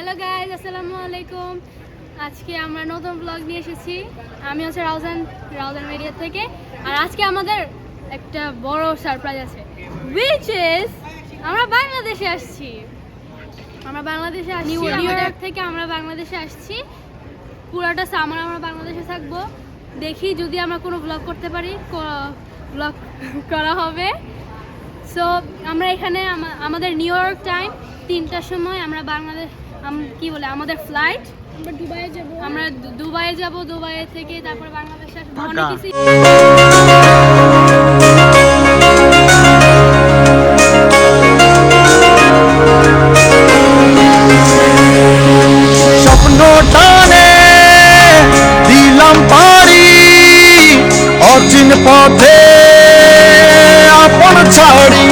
Hello guys, আসসালামু আলাইকুম। আজকে আমরা নতুন ব্লগ নিয়ে এসেছি। আমি হচ্ছে রাউজান মিডিয়া থেকে। আর আজকে আমাদের একটা বড় সারপ্রাইজ আছে, which is আমরা বাংলাদেশে আসছি। নিউ ইয়র্ক থেকে আমরা বাংলাদেশে আসছি। পুরোটা সামার আমরা বাংলাদেশে থাকবো। দেখি যদি আমরা কোনো ব্লগ করতে পারি, ব্লগ করা হবে। সো আমরা এখানে আমাদের নিউ ইয়র্ক টাইম 3টার সময় আমরা বাংলাদেশ আমাদের ফ্লাইট, আমরা দুবাইয়ে যাব। দুবাই থেকে তারপর বাংলাদেশে আসবো। অনেক কিছু স্বপ্ন টানে দিলাম পারি অচিন পথে আপন ছাড়ি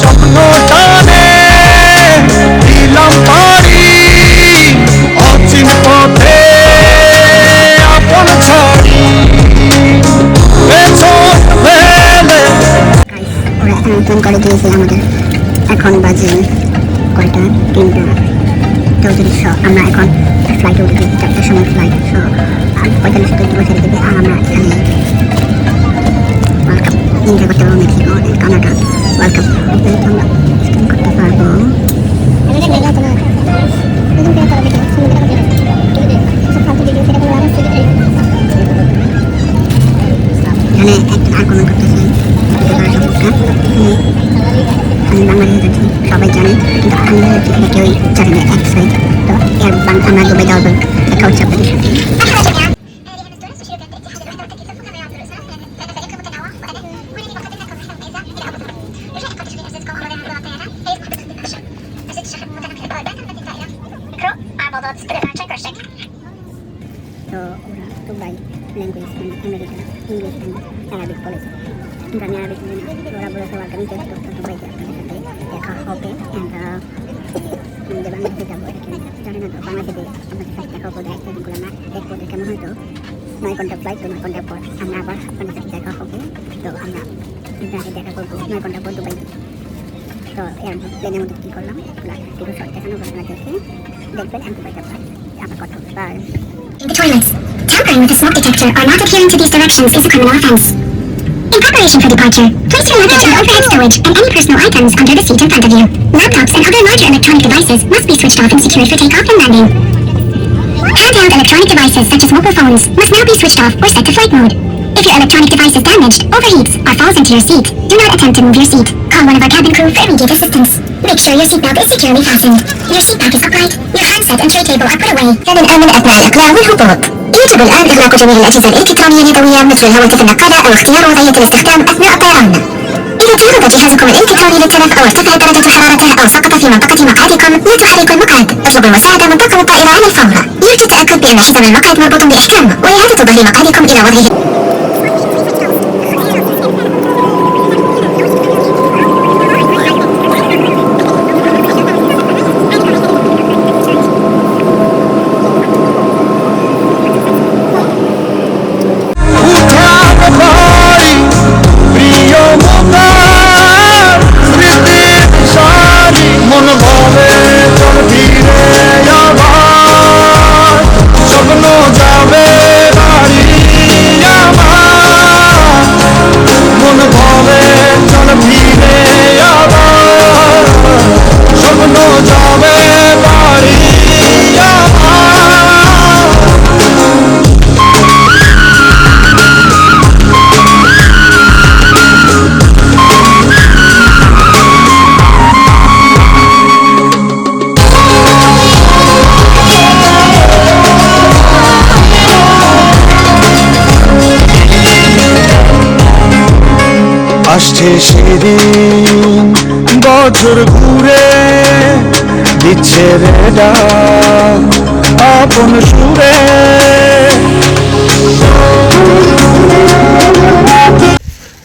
স্বপ্ন টানে দিলাম পারি অচিন পথে আপন ছাড়ি ওরা নতুন করে দিয়েছে আমাদের। এখন বাজে কয়টা? 3টা 34। আমরা এখন ফ্লাইটে উঠে 4টার সময় ফ্লাইট। 45 মিনিট বসে দেবে। আর আমরা এখানে ওয়ার্ল্ড কাপ এনজয় করতে পারবো। মেক্সিকো, কানাডা ওয়ার্ল্ড কাপ আমরা স্ক্রিন করতে পারবো। এখানে একটা আর কমেন্ট করতেছে আমি বাংলাদেশে যাচ্ছি, সবাই জানে, কিন্তু আমি এখানে কেউই জানে না এক সাইড। তো আমরা দুবাই যাওয়ার দেখা হচ্ছে আপনাদের সাথে। তো ওরা Dubai language America English and Arabic বলেছে, কিন্তু আমি আরবিক জানি না। ওরা বলেছে ওয়ার্কামিং টেস্ট করতে দুবাইতে আপনাদের সাথে দেখা হবে। অ্যান্ড আমাদের বাংলাদেশে যাবো, এখানে জানি না। তো বাংলাদেশে আপনাদের সাথে দেখা হবো। একটা দিনগুলো আমরা দেখবো, কেমন হয়তো 9 ঘন্টা ফ্লাইট। তো 9 ঘন্টার পর আমরা আবার আপনাদের সাথে দেখা হবে। তো আমরা আগে দেখা করবো 9 ঘন্টা পর দুবাই। তো এর প্লেনের মধ্যে কী করলাম কিছু শর্ট দেখানো আপনারা দেখে দেখবেন। আমি দুবাইতে আবার কথা হবে। By. In the toilets, tampering with a smoke detector or not adhering to these directions is a criminal offense. In preparation for departure, place your luggage in the overhead storage and any personal items under the seat in front of you. Laptops and other larger electronic devices must be switched off and secured for takeoff and landing. Handheld electronic devices such as mobile phones must now be switched off or set to flight mode. If your electronic device is damaged, overheats, or falls into your seat, do not attempt to move your seat. Call one of our cabin crew for immediate assistance. Make sure your seatbelt is securely fastened. Your seat back is upright, your handset and tray table are put away. لمن آمن أثناء الإقلاع والهبوط. يجب الآن إغلاق جميع الأجهزة الإلكترونية اليدوية مثل الهواتف النقالة أو اختيار وضعية الاستخدام أثناء الطيران. إذا تعرض جهازكم الإلكتروني للتلف أو ارتفعت درجة حرارته أو سقط في منطقة مقعدكم لا تحركوا المقعد. اطلبوا المساعدة من طاقم الطائرة على الفور. يرجى التأكد بأن حزام المقعد مربوط بإحكام وإعادة ظهر مقعدكم إلى وضعه. আসছে সেদিন বছর ঘুরে দিচ্ছে রে ডাক আপন সুরে।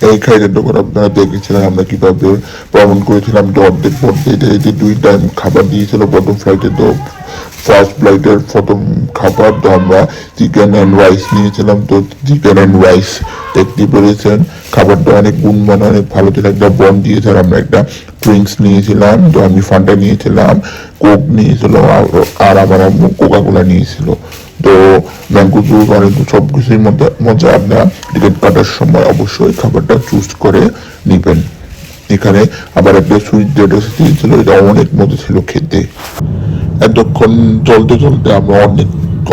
এই খাইলের দোকান আপনারা দেখেছিলেন আমরা কিভাবে ভ্রমণ করেছিলাম। ডট ডে 2 টাইম খাবার দিয়েছিল প্রথম ফ্লাইটে। তো ফার্স্ট ফ্লাইটের প্রথম খাবার। তো আমরা চিকেন অ্যান্ড রাইস নিয়েছিলাম। তো চিকেন অ্যান্ড রাইস দেখতে পেরেছেন খাবারটা অনেক গুণমান, অনেক ভালো ছিল। একটা বন দিয়েছিলাম, আমরা একটা ড্রিঙ্কস নিয়েছিলাম। তো আমি ফান্টা নিয়েছিলাম, কোক নিয়েছিল, আর আমার আম্মু কোকাকোলা নিয়েছিল। তো ম্যাঙ্গো জুস অনেক সব কিছুর মধ্যে মজা। আপনার টিকিট কাটার সময় অবশ্যই খাবারটা চুজ করে নেবেন। এখানে আবার একটা সুইট যেটা দিয়েছিল, এটা অনেক মজা ছিল খেতে। এতক্ষণ চলতে চলতে আমরা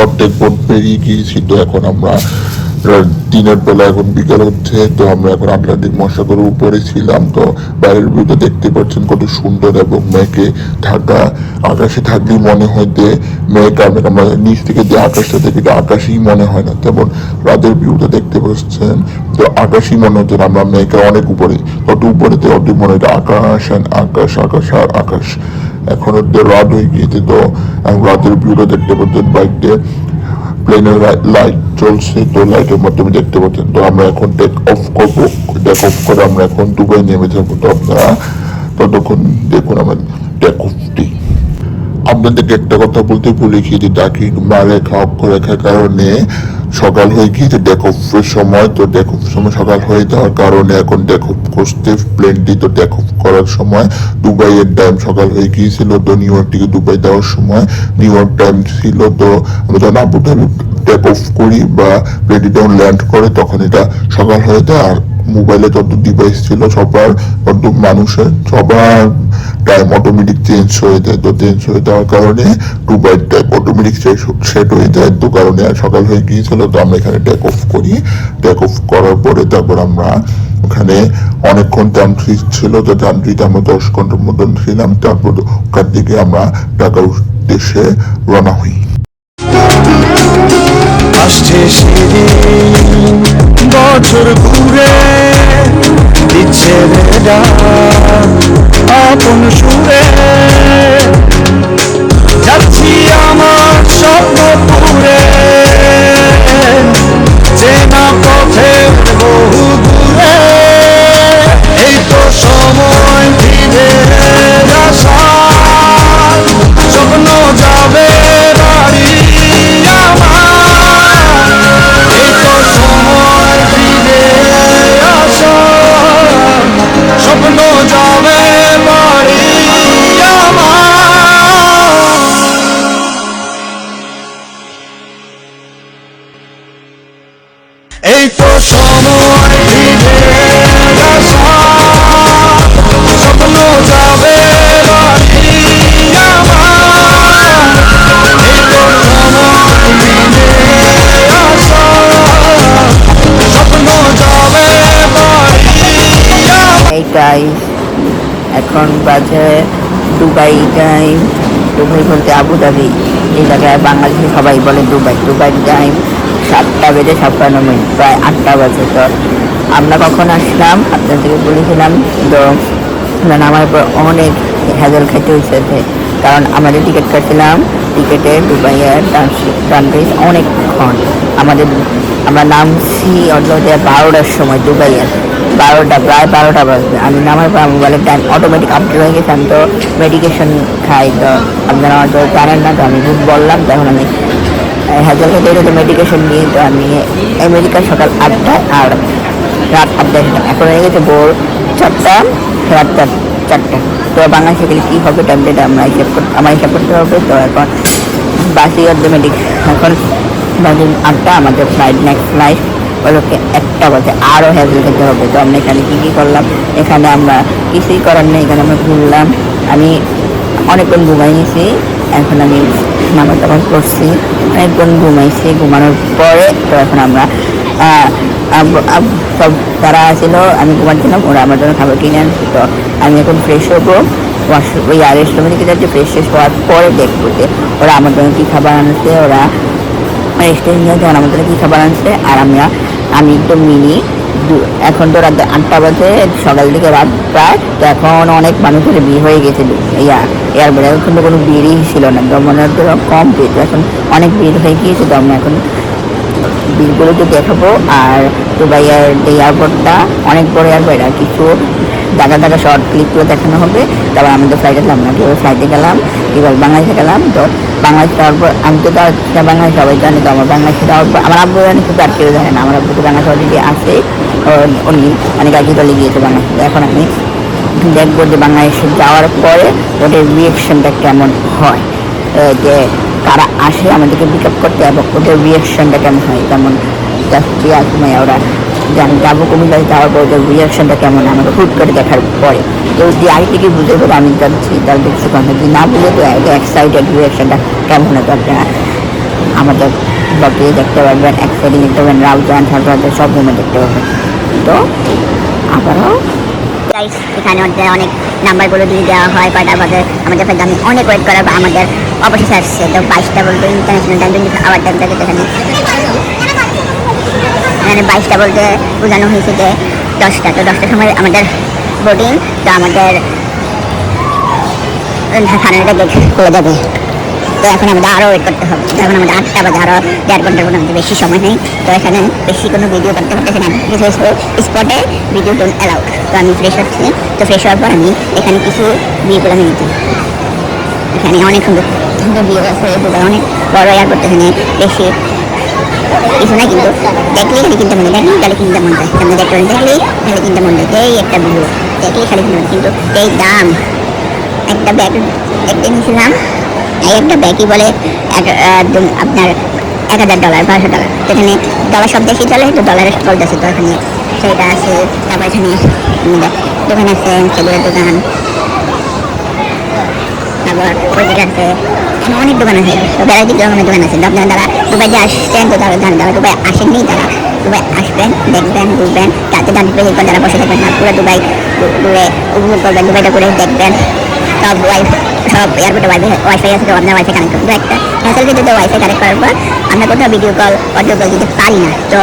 অর্ধেক বোট পেরিয়ে গিয়েছি। তো এখন আমরা দিনের বেলা, এখন বিকাল হচ্ছে। তো আমরা এখন আটলান্টিক মহাসাগরের উপরে ছিলাম। তো বাইরের ভিউটা দেখতে পাচ্ছেন কত সুন্দর এবং মেঘে ঢাকা। আকাশে থাকলেই মনে হয় যে মেঘ, আমরা নিচ থেকে যে আকাশটা দেখি আকাশই মনে হয় না, তেমন রাতের ভিউটা দেখতে পাচ্ছেন। তো আকাশই মনে হচ্ছে আমরা মেঘে অনেক উপরে, কত উপরেতে অত মনে হয় আকাশ আর আকাশ, আকাশ আর আকাশ। এখন রাত হয়ে গিয়েছে। তো রাতের ভিউটা দেখতে পাচ্ছেন, বাইকতে প্লেনের লাইট চলছে। তো লাইটের মাধ্যমে দেখতে পাচ্ছেন। তো আমরা এখন টেক অফ করবো। টেক অফ করে আমরা এখন দুবাই নেমে যাবো। তো আপনারা ততক্ষণ দেখুন আমার টেক অফটি। আপনাদেরকে একটা কথা বলতে ভুলে গিয়েছি, ডাকি রেখা অক্ষ রেখার কারণে সকাল হয়ে গিয়েছে ডেক অফের সময়। তো ডেক অফ সময় সকাল হয়ে যাওয়ার কারণে এখন ডেক অফ করতে প্লেনটি। তো ডেক অফ করার সময় দুবাইয়ের টাইম সকাল হয়ে গিয়েছিল। তো নিউ ইয়র্ক থেকে দুবাই দেওয়ার সময় নিউ ইয়র্ক টাইম ছিল। তো আমরা যখন আবুধাবি টেক অফ করি বা প্লেনটি যখন ল্যান্ড করে তখন এটা সকাল হয়ে যায়। আর মোবাইলে যত ডিভাইস ছিল সবার, তত মানুষের সবার টাইম অটোমেটিক চেঞ্জ হয়ে যায়। তো চেঞ্জ হয়ে যাওয়ার কারণে দুবাইয়ের টাইম অটোমেটিক সেট হয়ে যায়। তো কারণে সকাল হয়ে গিয়েছিল। তো আমরা এখানে টেক অফ করি। টেক অফ করার পরে তারপর আমরা ওখানে অনেকক্ষণ ট্রানজিট ছিল। তো ট্রানজিট আমরা 10 ঘন্টার মতন ছিলাম। তারপর ওখান থেকে আমরা ঢাকার উদ্দেশ্যে রওনা হই। আসছে সেদিন বছর ঘুরে দিচ্ছে রে ডাক আপন সুরে, যাচ্ছি আমার স্বপ্ন পুরে চেনা পথে বহু দূরে। এই তো সময় ফিরে আসার, স্বপ্ন যাবে বাড়ি আমার। এই তো সময় ফিরে আসার, স্বপ্ন যাবে বাড়ি আমার। এই তো সময় ফিরে আসার, স্বপ্ন যাবে বাড়ি আমার। এই তো সময় ফিরে আসার, স্বপ্ন যাবে বাড়ি আমার। এই গাইস, এখন বাজে দুবাই টাইম। দুবাই বলতে আবুধাবি, এই জায়গায় বাংলাদেশে সবাই বলে দুবাই। দুবাই টাইম 7:57, প্রায় 8টা বাজে। তো আমরা কখন আসলাম আপনাদেরকে বলেছিলাম। তো নামার পর অনেক হ্যাজেল খেতে হয়েছে, কারণ আমাদের টিকিট কাটছিলাম, টিকিটে দুবাইয়ের ট্রানজিট অনেকক্ষণ। আমরা নামছি অন্তত 12টার সময় দুবাইয়ের, প্রায় 12টা বাজবে। আমি নামার পর মোবাইলের টাইম অটোমেটিক আপডেট হয়ে গেছে। আমি তো মেডিকেশন খাই, তো আপনারা হয়তো জানেন না। তো আমি খুব বললাম, তখন আমি হ্যাজেল খেতে তো মেডিকেশন নিয়ে। তো আমি আমেরিকা সকাল 8টায় আর রাত 8টায় খেতাম। এখন হয়ে গেছে ভোর 4টা, রাত 4টা। তো বাংলাদেশে গেলে কী হবে টাইমটা আমার হিসাব করতে হবে। তো এখন বাসি অটোমেটিক এখন বাজে 8টা, আমাদের নেক্সট ফ্লাইট ওগুলোকে 1টা বাজে, আরও হ্যাজেল খেতে হবে। তো আমরা এখানে কী করলাম, এখানে আমরা কিছুই করার নেই, এখানে আমরা ঘুরলাম। আমি অনেকক্ষণ ঘুমাই নিয়েছি। এখন আমি নামাজ টামাজ করছি, অনেকক্ষণ ঘুমাইছি। ঘুমানোর পরে তো এখন আমরা সব তারা ছিল, আমি ঘুমাচ্ছিলাম, ওরা আমার জন্য খাবার কিনে আনছি। তো আমি এখন ফ্রেশ হবো, ওই রেস্টুরেন্ট থেকে যাচ্ছি। ফ্রেশ হওয়ার পরে দেখবো যে ওরা আমার জন্য কী খাবার আনছে। ওরা রেস্টুরেন্ট থেকে ওরা আমার জন্য কী খাবার আনছে। আর আমি তো মিনি, এখন তো রাত 8টা বাজে, সকাল থেকে রাত প্রায়। তো এখন অনেক মানুষের ভিড় হয়ে গেছে এয়ারপোর্টে। এখন তো কোনো ভিড়ই ছিল না, তো মনে হচ্ছে কম ভিড়। এখন অনেক ভিড় হয়ে গিয়েছে। তো আমরা এখন ভিড়গুলো তো দেখাবো। আর দুবাইয়ের যে এয়ারপোর্টটা অনেক বড় এয়ারপোর্ট, আর কিছু জায়গা জায়গা শর্ট ক্লিপগুলো দেখানো হবে। তারপর আমাদের ফ্লাইটে গেলাম, আমরা কীভাবে ফ্লাইটে গেলাম, কীভাবে বাংলাদেশে গেলাম। তো বাংলাদেশ যাওয়ার পর আমি তো তার বাংলাদেশ সবাই জানি, তো আমার বাংলাদেশে যাওয়ার পর আমার আব্বু জানি কিন্তু আর কেউ জানে না। আমার আব্বু তো বাংলাদেশ অলরেডি আছে, উনি অনেক আগে চলে গিয়েছে বাংলাদেশে। এখন আমি দেখবো যে বাংলাদেশে যাওয়ার পরে ওদের রিয়েকশনটা কেমন হয়, যে কারা আসে আমাদেরকে পিক আপ করতে এবং ওদের রিয়েকশনটা কেমন হয়। যেমন জাস্ট সময় ওরা জানি যাবো কুমিল্লায়, যাওয়ার পর ওদের রিয়েকশনটা কেমন আমাকে হুট করে দেখার পরে। তো যদি আগে থেকে বুঝতে পারে আমি যাচ্ছি, তাহলে দেখছি কথা যদি না বুঝে তো এক্সাইটেড রিয়েকশনটা কেমন হবে আপনারা আমাদের ব্লগে দেখতে পারবেন, এক্সাইটিং দেখতে পারবেন, রাউজান সরকারদের সব মুভমেন্ট দেখতে পারবেন। তো আবারও গাইস এখানে ওদের অনেক নাম্বারগুলো দিয়ে দেওয়া হয় কয়টার বাজে। আমাদের ফ্লাইট আমি অনেক ওয়েট করার পর আমাদের অবশেষে আসছে। তো 22টা বলতে ইন্টারন্যাশনাল টাইম আওয়ার টাইম থাকে। এখানে 22টা বলতে বোঝানো হয়েছে যে 10টা। তো 10টার সময় আমাদের বোর্ডিং। তো আমাদের খানাটা গেট খুলে যাবে। তো এখন আমাদের আরও ওয়েট করতে হবে। এখন আমাদের 8টা বাজে, আরও 1.5 ঘন্টার মতো আমাদের বেশি সময় নেই। তো এখানে বেশি কোনো ভিডিও করতে পারতেছি না, স্পটে ভিডিও ডোন্ট অ্যালাউড। তো আমি ফ্রেশ হচ্ছি। তো ফ্রেশ হওয়ার পর আমি এখানে কিছু ভিউগুলো আমি নিচ্ছি। এখানে অনেক সুন্দর সুন্দর ভিউ আছে, দুবাই অনেক বড় এয়ারপোর্ট। এখানে বেশি কিছু না, কিন্তু দেখলেই খালি কিনতে মনে, দেখলেই খালি কিনতে মন যায়। সামনে দেখতে দেখলেই খালি কিনতে মন যায়। এই একটা ভিউ দেখলেই খালি কিনতে মন, কিন্তু এই দাম। একটা ব্যাগ একটা নিয়েছিলাম, একটা ব্যাগই বলে আপনার $1000, $1200। তো এখানে ডলার সব দেশই চলে, তো ডলারের চলতেছে। তো এখানে সেটা আছে। তারপর এখানে দোকান আছে, সেগুলোর দোকান। তারপর ওই দিকে আছে, এখানে অনেক দোকান আছে। তো ভ্যারাইটি রকমের দোকান আছে। আপনারা যারা দুবাই যে আসছেন, তো তারা জানেন, যারা দুবাই আসেননি তারা দুবাই আসবেন, দেখবেন, ঘুরবেন, তাতে জানতে পেরে যারা বসে থাকবেন না, পুরো দুবাই ঘুরে উপভোগ করবেন, দুবাইটা করে দেখবেন। সব সব এয়ারপোর্টে ওয়াইফাই আছে, তো আপনার ওয়াইফাই কানেক্ট করবেন। একটা হ্যাসেল ভিডিওতে ওয়াইফাই কানেক্ট করার পর আমরা কোথাও ভিডিও কল অডিও কল দিতে পারি না। তো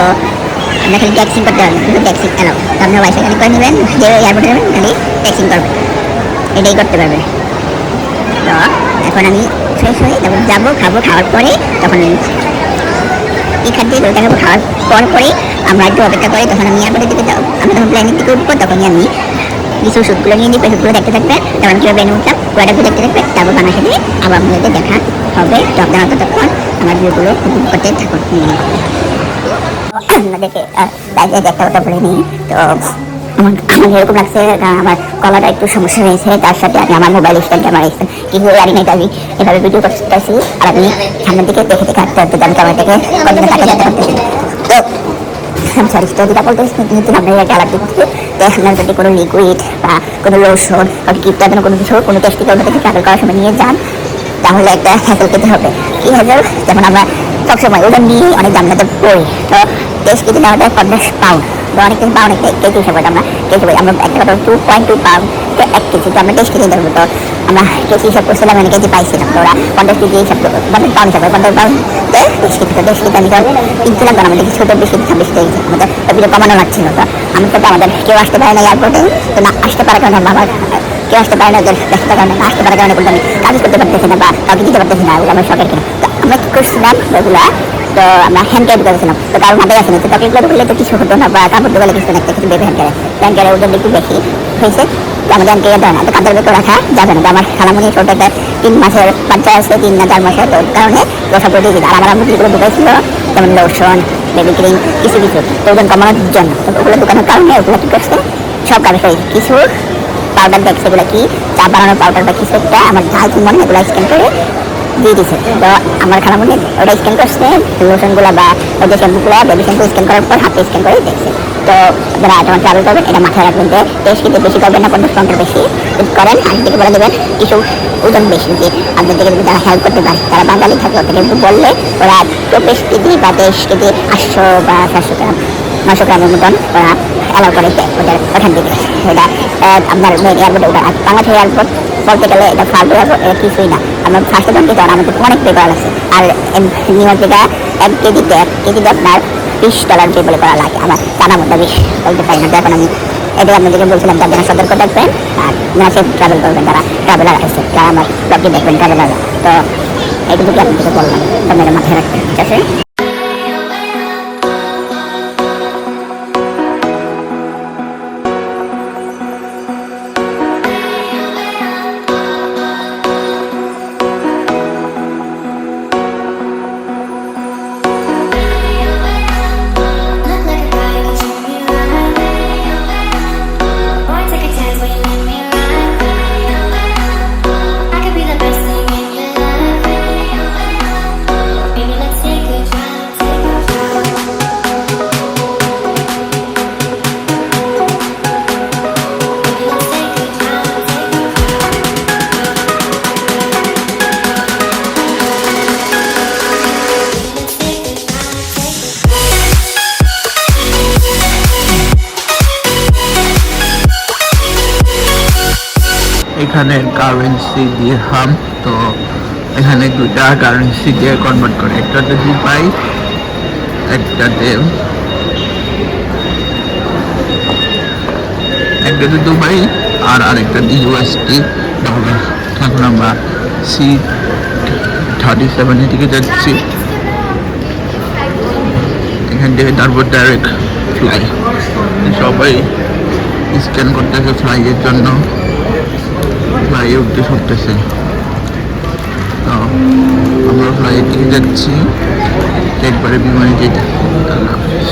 আমরা খালি ট্যাক্সিং করতে পারবেন, কিন্তু ট্যাক্সিং অ্যালাউ। তো আপনার ওয়াইফাই কানেক্ট করে নেবেন, যে এয়ারপোর্টে যাবেন খালি ট্যাক্সিং করবেন, এটাই করতে পারবেন। তো এখন আমি ফ্রেশ হয়ে তারপর যাবো, খাবো, খাওয়ার পরে তখন এখান থেকে দেখাবো। খাওয়ার পরে আমরা একটু অপেক্ষা করি, তখন আমি এয়ারপোর্টের দিকে যাবো। আমরা যখন প্লেনের দিকে উঠবো তখনই আমি কিছু শ্যুটগুলো নিয়ে নিই, শ্যুটগুলো দেখতে থাকবেন। তখন আমি কীভাবে উঠলাম পুরোটা দেখতে থাকবে। তারপর বাংলাদেশে দিয়ে আবার আপনাদের দেখা হবে। তো আপনারা ততক্ষণ আমার ভিডিওগুলো উপভোগ করতে থাকুন। আপনাদেরকে বাইরে একটা কথা বলে নিই। তো আমার এরকম লাগছে, আমার গলাটা একটু সমস্যা হয়েছে, তার সাথে আমি আমার মোবাইল স্ট্যান্ড ক্যামেরা কিছু জানি না, আমি এভাবে ভিডিও করতেছি। আর আমি সামনের দিকে দেখে দেখে হাঁটতে হাঁটতে আমি ক্যামেরাটাকে কন্টিনিউ কাটতে যেতে পারতেছি। তো আমি সরি, তো যেটা বলতে কিন্তু আমরা একটা আলাপ দিচ্ছি যে আপনার যদি কোনো লিকুইড বা কোনো লোশন বা গিফট যেন কোনো কিছু কোনো টেস্টিক্যাল থেকে ট্রাভেল করার সময় নিয়ে যান, তাহলে একটা হ্যাসেল পেতে হবে। কি হ্যাসেল? যেমন আমরা সবসময় ওজন নিয়ে অনেক দামটাতে পড়ি। তো টেস্ট কেজি নেওয়াটা 50 পাউন্ড। তো অনেক কিছু পাউন্ড কেজি হিসাবে আমরা কেজি পাই, আমরা একটা কথা 2.2 পাউন্ড 1 কেজি। তো আমরা টেস্ট কেজি ধরবো। তো আমরা কেজি হিসাব করছিলাম, মানে কেজি পাইছিলাম। তো ওরা 50 কেজি হিসাব করবো, 50 পাউন্ড হিসাবে 50 পাউন্ড 10 কেজি। তো 10 কেজি আমি কিনছিলাম, কারণ আমাদের ছোটো 20 কেজি 26 কেজি আমাদের ওগুলো কমানো লাগছিল। তো আমি তো আমাদের কেউ আসতে পারে না এয়ারপোর্টে। তো না আসতে পারার কারণে আমার কেউ আসতে পারে না, ওদের ব্যস্ততার কারণে না আসতে পারার কারণে বলতে আমি কাজ করতে পারতেছি না বা কাউকে দিতে পারতেছি না, ওগুলো আমার শখের কিনা। তো আমরা কী করছিলাম ওগুলা, তো আমরা হ্যান্ড ক্যারি করেছিলাম। তো কারণ আমাদের আছে না, তো চকলেটগুলো ঢুকলে তো কিছু হতো না, বা কাপড় ঢুকলে কিছু না, কিছু বেবি হ্যান্ড ক্যারি ওদের একটু বেশি হয়েছে। তো আমাদের হ্যান্ড ক্যারি দেয় না, তো কাঁধের ভেতর রাখা যাবে না। তো আমার খালামণি ছোটো একটা 3 মাসের বাচ্চা আছে, 3 না 4 মাসের। তো কারণে ওসব দিয়ে দিই। আর আমার আমি যেগুলো ঢুকাইছিল যেমন লোশন, বেবি ক্রিম, কিছু কিছু তো ওজন কমানোর জন্য, তো ওগুলো দোকানের কারণে ওগুলো কী করছে সব কাজ হয়েছে। কিছু পাউডার দেখছে, এগুলো কি চা বানানোর পাউডার বা কিছু একটা আমার ঝাল কি মনে এগুলো স্ক্যান করে দিয়ে দিছে। তো আমার খালামণি ওটা স্ক্যান করছে, লোশনগুলো বা ওদের শ্যাম্পুগুলো বেবি শ্যাম্পু স্ক্যান করার পর হাতে স্ক্যান করে দেখছে। তো যারা যখন ট্রাভেল করবেন এটা মাথায় রাখবেন যে টেস্ট কিন্তু বেশি করবেন না, 50 পাউন্ডের বেশি করেন। আগে থেকে বলে দেবেন কিছু ওজন বেশি, যে আপনাদেরকে যদি যারা হেল্প করতে পারে, তারা বাঙালি থাকে, ওটা কিন্তু বললে ওরা 24 কেজি বা 10 কেজি 800 বা 700 গ্রাম 900 গ্রামের মতন ওরা অ্যালাউ করে ওদের ওখান থেকে। এটা আপনার মেন এয়ারপোর্টে ওটা বাংলাদেশ এয়ারপোর্ট বলতে গেলে এটা ফার্স্ট এয়ারপোর্ট, এটা কিছুই না। আমরা ফার্স্টে যখন দিতে আমাদের অনেক পে করা লাগছে। আর নিউ ইয়র্কে 1 কেজিতে আপনার $20 পে বলে করা লাগে। আমার জানার মধ্যে বেশি বলতে পারি না। এখন আমি এটাই আপনাদেরকে বলছিলাম, তার জন্য সতর্ক থাকবেন আর যারা সেফ ট্রাভেল করবেন, যারা ট্রাভেলার আছে, যারা আমার ব্লগটি দেখবেন ট্রাভেলার। তো এইটুকু আপনাদেরকে বললাম, আপনারা মাথায় রাখবেন, ঠিক আছে? এখানে কারেন্সি দিরহাম। তো এখানে দুটা কারেন্সি দিয়ে কনভার্ট করে, একটাতে দুবাই, একটাতে দুবাই আর আরেকটাতে ইউএসডি ডলার। এখন আমরা C37 দিকে যাচ্ছি, এখান থেকে তারপর ডাইরেক্ট ফ্লাই। সবাই স্ক্যান করতেছে ফ্লাইয়ের জন্য, ফ্লাইয়ে উঠতে ছুটতেছে। তো আমরা ফ্লাইয়ের দিকে যাচ্ছি, একবারে বিমানে যেতে। আল্লাহ হাফিজ।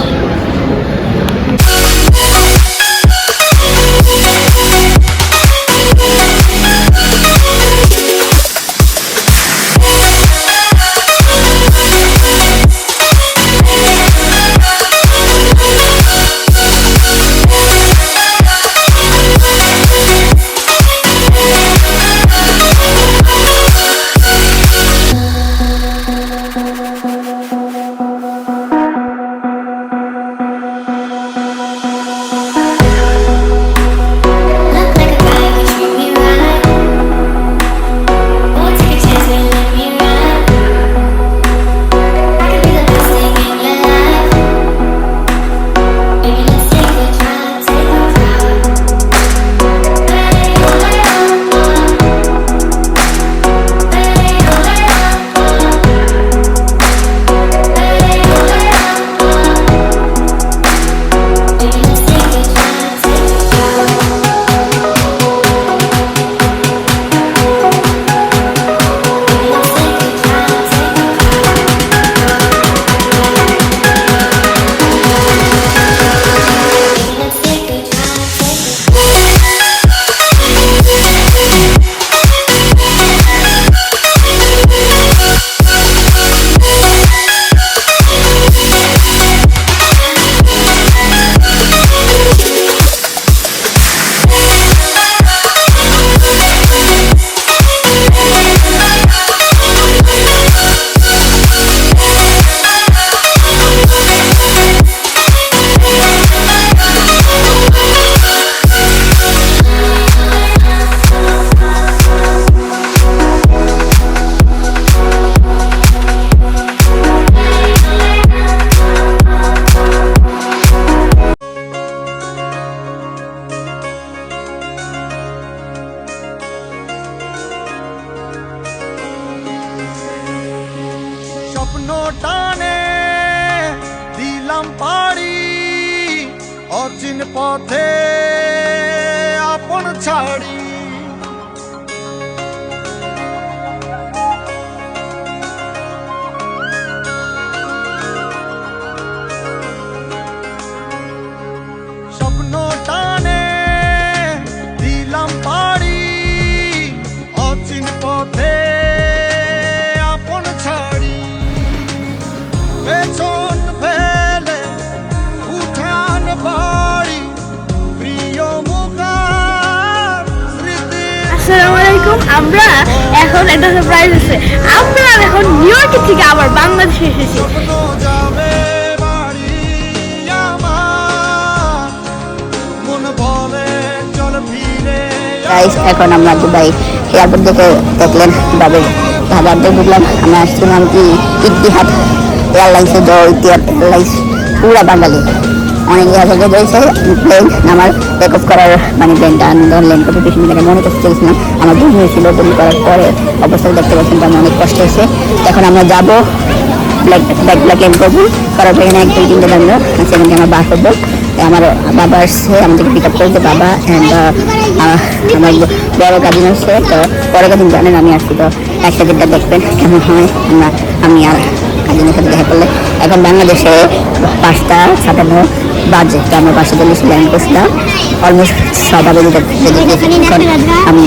স্বপ্ন টানে দিলাম পাড়ি, অচিন পথে আপন ছাড়ি। স্বপ্ন টানে দিলাম পাড়ি, অচিন পথে আপন ছাড়ি। পেছন ফেলে উঠান বাড়ি, প্রিয় মুখার স্মৃতি। আসসালামু আলাইকুম। আমরা এখন একটা সারপ্রাইজ আছে, আমরা এখন নিউ ইয়র্ক থেকে আবার বাংলাদেশে এসেছি। স্বপ্ন যাবে বাড়ি আমার, মন বলে চল ফিরে। গাইস, এখন আমরা দুবাই এয়ারপোর্ট থেকে দেখলেন কিভাবে ঢাকাতে ঢুকলাম। আমরা আসছিলাম ইতিহাদ এয়ারলাইন্সে, ইতিহাদ এয়ারলাইন্স পুরা বাঙালি, অনেক জায়গা থেকে রয়েছে প্লেন আমার টেক অফ করার, মানে প্লেনটা ধরলেন কত বেশি মিনিটে মনে করতে চেয়েছিলাম। আমার বমি হয়েছিল, বমি করার পরে অবস্থা দেখতে পাচ্ছেন আমার অনেক কষ্ট হয়েছে। এখন আমরা যাবো ব্যাক এন্ড করবো, করার পর এখানে 1-2-3 আমরা সেখানে আমার বাস হবো। আমার বাবা আসছে আমাদেরকে পিক আপ করতে, বাবা অ্যান্ড আমার বড় কাজিন আসছে। তো বড় কাজিন জানেন আমি আসছি, তো একসাথে দেখবেন কেমন হয়। আমি আর কাজিনের সাথে দেখা করলে। এখন বাংলাদেশে 5:57 বাজে, তো আমরা 5:40 ল্যান্ড করছিলাম। অলমোস্ট 6টা বেজে আমি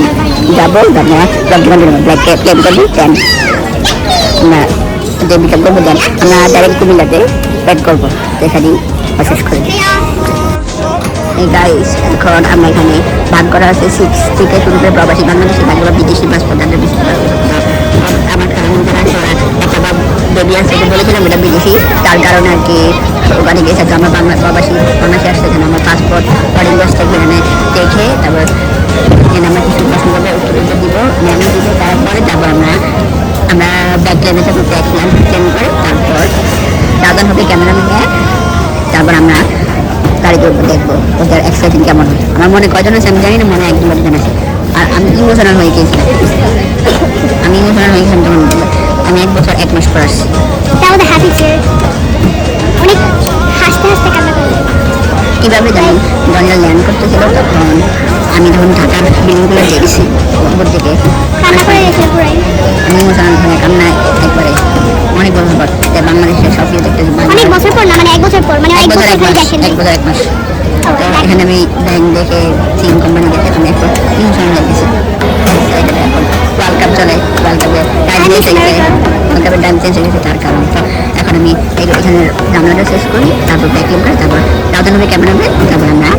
যাবো, ব্ল্যাক প্লেন করবো, দেন আমরা যে পিক আপ করবো, দেন আমরা ডাইরেক্ট কুমিল্লাতে ব্যাক করবো, এখানেই শেষ করে দিই। গাইস, এখন আমরা এখানে ভাগ করা আছে 6 থেকে শুরু করে প্রবাসী বাংলাদেশি, তারপর বিদেশি পাসপোর্ট, আমার কারণ যারা একটা বেবি আসছে, তো বলেছিলাম এটা বিদেশি, তার কারণে আর কি ওখানে গেছে। তো আমার বাংলাদেশে আসছে, যেন আমার পাসপোর্ট ফরেন থেকে এখানে দেখে তারপর এখানে আমরা কিছু প্রশ্ন করবো, উত্তর দিব, ম্যামে দিব, তারপরে তারপর আমরা ব্যাক ট্রেনে যাবো, ব্যাক ট্রেন করে তারপর দাদন হবে ক্যামেরা নিয়ে, তারপর আমরা গাড়ি করবো, দেখবো ওদের এক্সাইটিং কেমন হয়। আমার মনে কয়জন আছে আমি জানি না, মনে একজন জন আছে। আর আমি ইমোশনাল হয়ে গিয়েছিলাম, তখন আমি 1 বছর 1 মাস পর আসছি। That was a happy tear. অনেক হাসতে হাসতে কান্না করলাম। কীভাবে জানি দনিয়া ল্যান্ড করতেছিল, তখন আমি যখন ঢাকার বিল্ডিংগুলো দেখছি উপর থেকে, কান্না করে গেছিল পুরাই। আমি ইমোশনাল হয়ে কান্নায় একবারে অনেক বছর পর বাংলাদেশের সব কিছু দেখতে অনেক বছর পর না, মানে 1 বছর পর, মানে 1 বছর ধরে দেখেন। 1 বছর 1 মাস। তো এখানে আমি ব্যাংক দেখে, সিম কোম্পানি দেখে আমি একটু ইমোশনাল হয়ে গেছি। এখন ওয়ার্ল্ড কাপ চলে, ওয়ার্ল্ড কাপে টাইম চেঞ্জ হয়ে গেছে, ওয়ার্ল্ড কাপের টাইম চেঞ্জ হয়ে গেছে, তার কারণ তো এখন আমি এখানে জানলাটা শেষ করি, তারপর ব্যাকিং করে, তারপর দাদা নবী ক্যামেরা হবে, তারপর আমরা